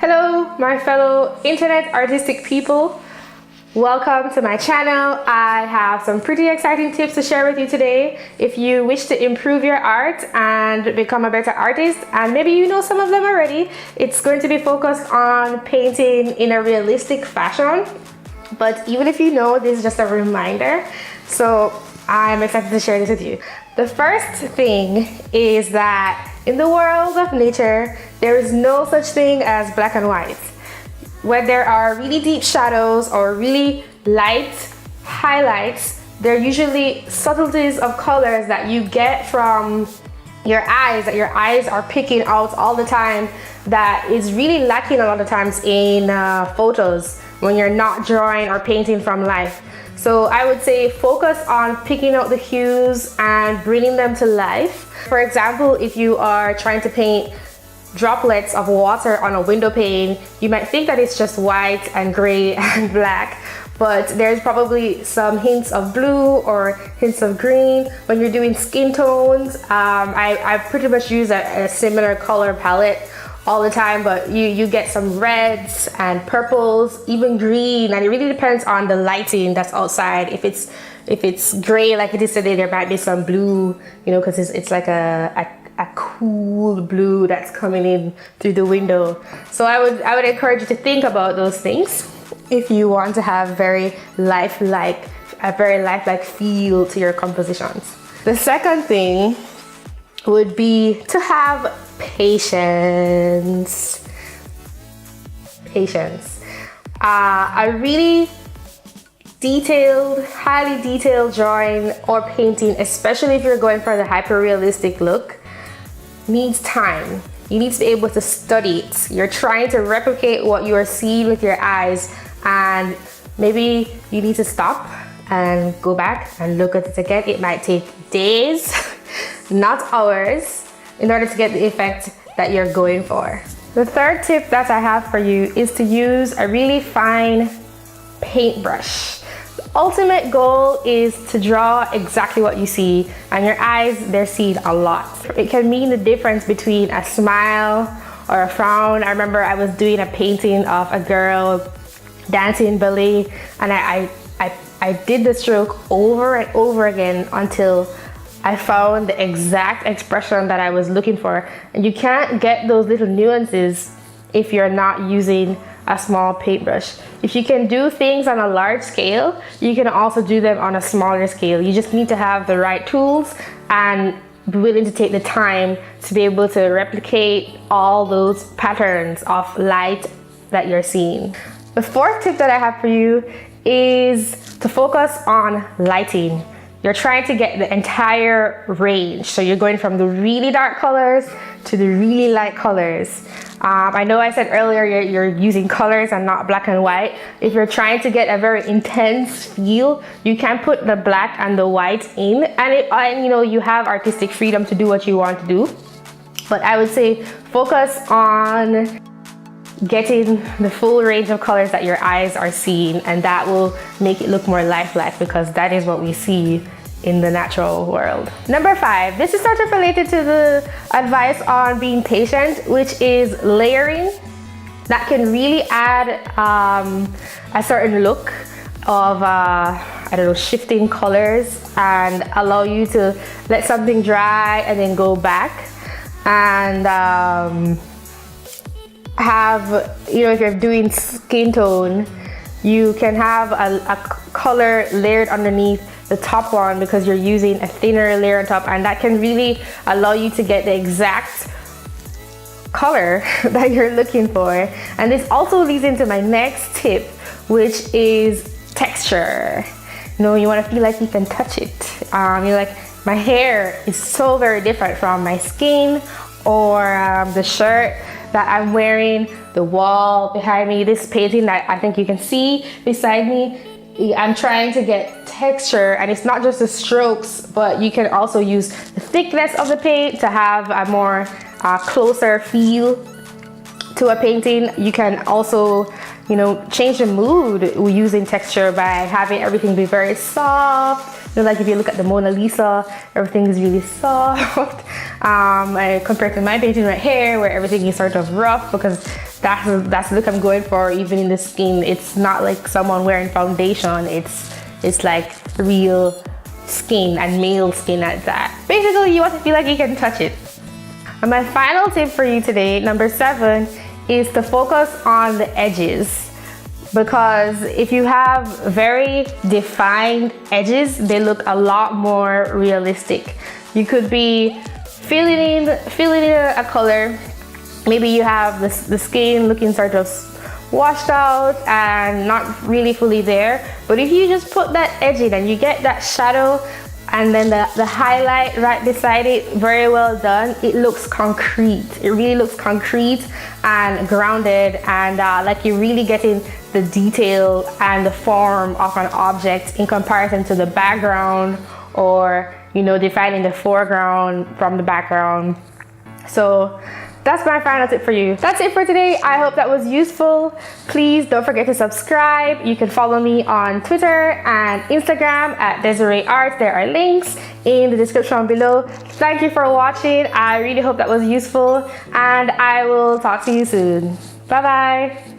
Hello, my fellow internet artistic people. Welcome to my channel. I have some pretty exciting tips to share with you today. If you wish to improve your art and become a better artist, and maybe you know some of them already, it's going to be focused on painting in a realistic fashion. But even if you know, this is just a reminder. So I'm excited to share this with you. The first thing is that in the world of nature, there is no such thing as black and white. When there are really deep shadows or really light highlights, there are usually subtleties of colors that you get from your eyes, that your eyes are picking out all the time, that is really lacking a lot of times in photos when you're not drawing or painting from life. So I would say focus on picking out the hues and bringing them to life. For example, if you are trying to paint droplets of water on a window pane, you might think that it's just white and gray and black, but there's probably some hints of blue or hints of green. When you're doing skin tones, I pretty much use a similar color palette all the time, but you get some reds and purples, even green, and it really depends on the lighting that's outside. If it's gray like it is today, there might be some blue, you know, because it's like a cool blue that's coming in through the window. So I would encourage you to think about those things if you want to have a very lifelike feel to your compositions. The second thing would be to have patience. A really highly detailed drawing or painting, especially if you're going for the hyper-realistic look, needs time. You need to be able to study it. You're trying to replicate what you are seeing with your eyes, and maybe you need to stop and go back and look at it again. It might take days, not hours, in order to get the effect that you're going for. The third tip that I have for you is to use a really fine paintbrush. The ultimate goal is to draw exactly what you see, and your eyes, they're seeing a lot. It can mean the difference between a smile or a frown. I remember I was doing a painting of a girl dancing ballet, and I did the stroke over and over again until I found the exact expression that I was looking for. And you can't get those little nuances if you're not using a small paintbrush. If you can do things on a large scale, you can also do them on a smaller scale. You just need to have the right tools and be willing to take the time to be able to replicate all those patterns of light that you're seeing. The fourth tip that I have for you is to focus on lighting. You're trying to get the entire range. So you're going from the really dark colors to the really light colors. I know I said earlier you're using colors and not black and white. If you're trying to get a very intense feel, you can put the black and the white in, and you know, you have artistic freedom to do what you want to do. But I would say focus on getting the full range of colors that your eyes are seeing, and that will make it look more lifelike, because that is what we see in the natural world. Number 5, this is sort of related to the advice on being patient, which is layering. That can really add a certain look of I don't know, shifting colors, and allow you to let something dry and then go back and have, you know, if you're doing skin tone, you can have a color layered underneath the top one because you're using a thinner layer on top, and that can really allow you to get the exact color that you're looking for. And this also leads into my next tip, which is texture. You know, you want to feel like you can touch it. You're like, my hair is so very different from my skin or the shirt that I'm wearing, the wall behind me, this painting that I think you can see beside me. I'm trying to get texture, and it's not just the strokes, but you can also use the thickness of the paint to have a more closer feel to a painting. You can also, you know, change the mood using texture by having everything be very soft, like if you look at the Mona Lisa, everything is really soft. Compared to my painting right here, where everything is sort of rough, because that's the look I'm going for. Even in the skin, it's not like someone wearing foundation. It's like real skin, and male skin at that. Basically, you want to feel like you can touch it. And my final tip for you today, number 7, is to focus on the edges. Because if you have very defined edges, they look a lot more realistic. You could be filling in a color. Maybe you have the skin looking sort of washed out and not really fully there. But if you just put that edge in and you get that shadow and then the highlight right beside it, very well done, it looks concrete. It really looks concrete and grounded, and like you're really getting the detail and the form of an object in comparison to the background, or defining the foreground from the background. So that's my final tip for you. That's it for today. I hope that was useful. Please don't forget to subscribe. You can follow me on Twitter and Instagram at Desi-Rae Art. There are links in the description below. Thank you for watching. I really hope that was useful, and I will talk to you soon. Bye bye.